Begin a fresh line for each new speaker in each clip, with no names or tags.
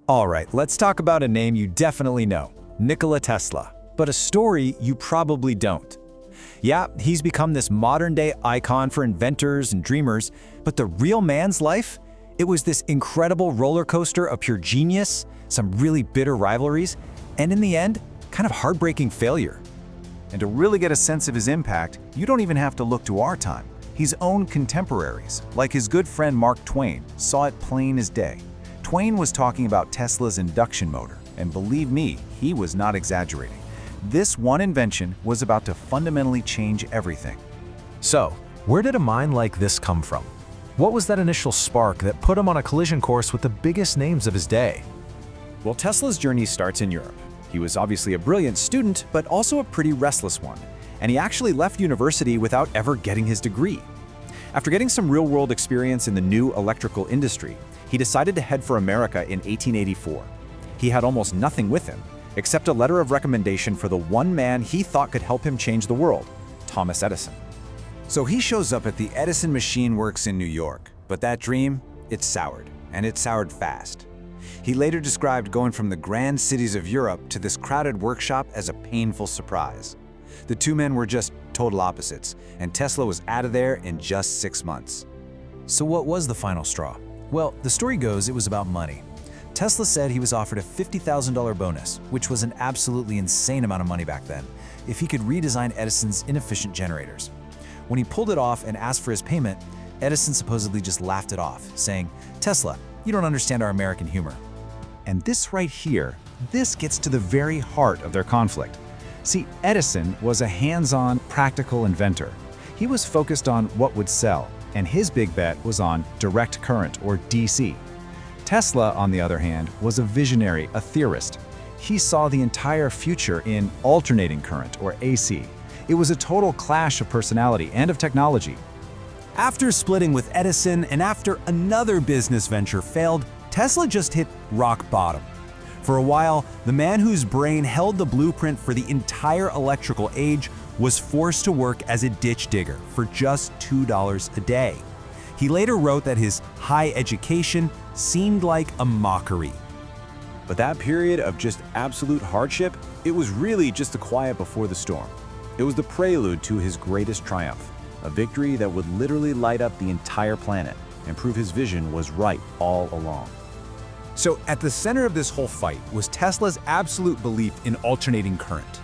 All right, let's talk about a name you definitely know, Nikola Tesla, but a story you probably don't. Yeah, he's become this modern-day icon for inventors and dreamers, but the real man's life? It was this incredible roller coaster of pure genius, some really bitter rivalries, and in the end, kind of heartbreaking failure.
And to really get a sense of his impact, you don't even have to look to our time. His own contemporaries, like his good friend Mark Twain, saw it plain as day. Twain was talking about Tesla's induction motor, and believe me, he was not exaggerating. This one invention was about to fundamentally change everything.
So, where did a mind like this come from? What was that initial spark that put him on a collision course with the biggest names of his day?
Well, Tesla's journey starts in Europe. He was obviously a brilliant student, but also a pretty restless one, and he actually left university without ever getting his degree. After getting some real-world experience in the new electrical industry, he decided to head for America in 1884. He had almost nothing with him, except a letter of recommendation for the one man he thought could help him change the world, Thomas Edison. So he shows up at the Edison Machine Works in New York, but that dream, it soured, and it soured fast. He later described going from the grand cities of Europe to this crowded workshop as a painful surprise. The two men were just total opposites, and Tesla was out of there in just 6 months.
So what was the final straw? Well, the story goes it was about money. Tesla said he was offered a $50,000 bonus, which was an absolutely insane amount of money back then, if he could redesign Edison's inefficient generators. When he pulled it off and asked for his payment, Edison supposedly just laughed it off, saying, "Tesla, you don't understand our American humor."
And this right here, this gets to the very heart of their conflict. See, Edison was a hands-on, practical inventor. He was focused on what would sell, and his big bet was on direct current, or DC. Tesla, on the other hand, was a visionary, a theorist. He saw the entire future in alternating current, or AC. It was a total clash of personality and of technology.
After splitting with Edison and after another business venture failed, Tesla just hit rock bottom. For a while, the man whose brain held the blueprint for the entire electrical age was forced to work as a ditch digger for just $2 a day. He later wrote that his high education seemed like a mockery. But that period of just absolute hardship, it was really just the quiet before the storm. It was the prelude to his greatest triumph, a victory that would literally light up the entire planet and prove his vision was right all along. So at the center of this whole fight was Tesla's absolute belief in alternating current.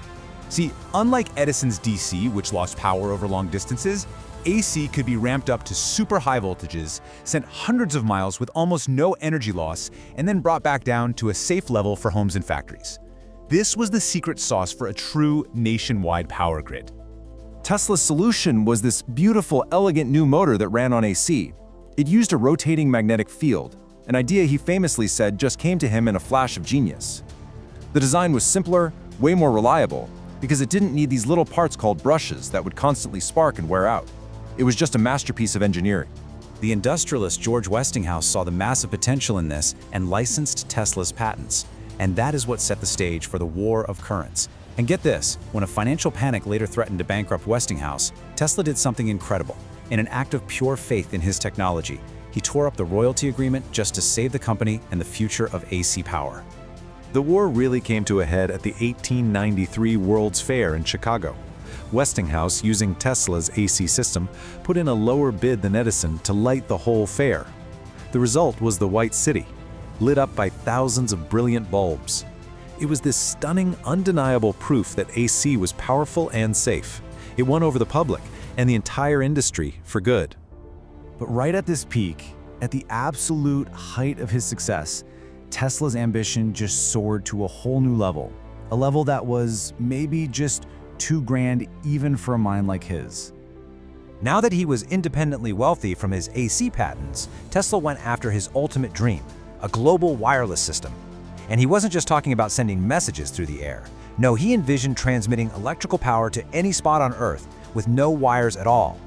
See, unlike Edison's DC, which lost power over long distances, AC could be ramped up to super high voltages, sent hundreds of miles with almost no energy loss, and then brought back down to a safe level for homes and factories. This was the secret sauce for a true nationwide power grid. Tesla's solution was this beautiful, elegant new motor that ran on AC. It used a rotating magnetic field, an idea he famously said just came to him in a flash of genius. The design was simpler, way more reliable, because it didn't need these little parts called brushes that would constantly spark and wear out. It was just a masterpiece of engineering. The industrialist George Westinghouse saw the massive potential in this and licensed Tesla's patents. And that is what set the stage for the war of currents. And get this, when a financial panic later threatened to bankrupt Westinghouse, Tesla did something incredible. In an act of pure faith in his technology, he tore up the royalty agreement just to save the company and the future of AC power.
The war really came to a head at the 1893 World's Fair in Chicago. Westinghouse, using Tesla's AC system, put in a lower bid than Edison to light the whole fair. The result was the White City, lit up by thousands of brilliant bulbs. It was this stunning, undeniable proof that AC was powerful and safe. It won over the public and the entire industry for good.
But right at this peak, at the absolute height of his success, Tesla's ambition just soared to a whole new level. A level that was maybe just too grand even for a mind like his.
Now that he was independently wealthy from his AC patents, Tesla went after his ultimate dream, a global wireless system. And he wasn't just talking about sending messages through the air. No, he envisioned transmitting electrical power to any spot on Earth with no wires at all.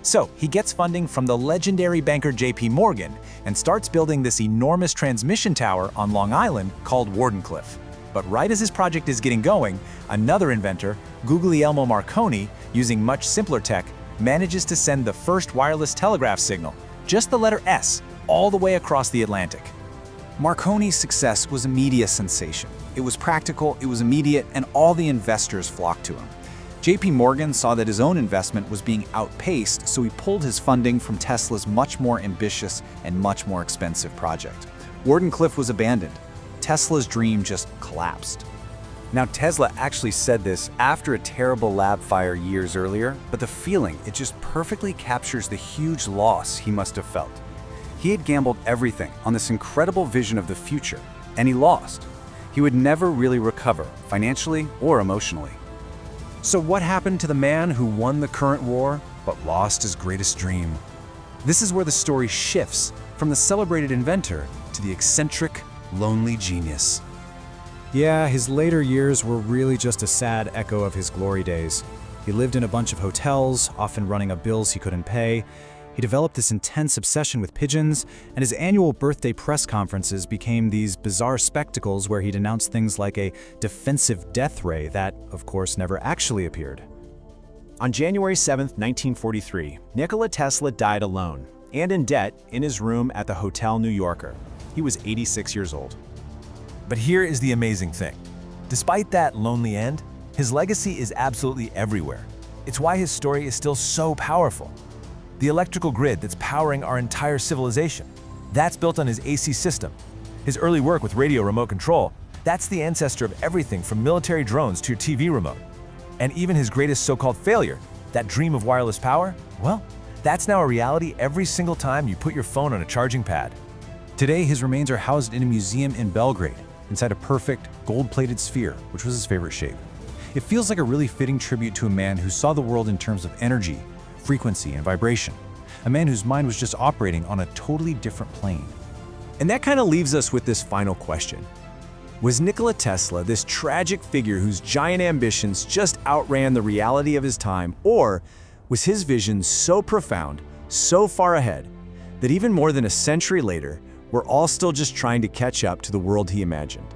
So he gets funding from the legendary banker JP Morgan and starts building this enormous transmission tower on Long Island called Wardenclyffe. But right as his project is getting going, another inventor, Guglielmo Marconi, using much simpler tech, manages to send the first wireless telegraph signal, just the letter S, all the way across the Atlantic. Marconi's success was a media sensation. It was practical, it was immediate, and all the investors flocked to him. JP Morgan saw that his own investment was being outpaced, so he pulled his funding from Tesla's much more ambitious and much more expensive project. Wardenclyffe was abandoned. Tesla's dream just collapsed.
Now, Tesla actually said this after a terrible lab fire years earlier, but the feeling, it just perfectly captures the huge loss he must have felt. He had gambled everything on this incredible vision of the future, and he lost. He would never really recover, financially or emotionally.
So what happened to the man who won the current war but lost his greatest dream? This is where the story shifts from the celebrated inventor to the eccentric, lonely genius.
Yeah, his later years were really just a sad echo of his glory days. He lived in a bunch of hotels, often running up bills he couldn't pay. He developed this intense obsession with pigeons, and his annual birthday press conferences became these bizarre spectacles where he'd announce things like a defensive death ray that, of course, never actually appeared.
On January 7, 1943, Nikola Tesla died alone and in debt in his room at the Hotel New Yorker. He was 86 years old.
But here is the amazing thing. Despite that lonely end, his legacy is absolutely everywhere. It's why his story is still so powerful. The electrical grid that's powering our entire civilization, that's built on his AC system. His early work with radio remote control, that's the ancestor of everything from military drones to your TV remote. And even his greatest so-called failure, that dream of wireless power, well, that's now a reality every single time you put your phone on a charging pad.
Today, his remains are housed in a museum in Belgrade, inside a perfect, gold-plated sphere, which was his favorite shape. It feels like a really fitting tribute to a man who saw the world in terms of energy, frequency, and vibration. A man whose mind was just operating on a totally different plane.
And that kind of leaves us with this final question. Was Nikola Tesla this tragic figure whose giant ambitions just outran the reality of his time, or was his vision so profound, so far ahead, that even more than a century later, we're all still just trying to catch up to the world he imagined?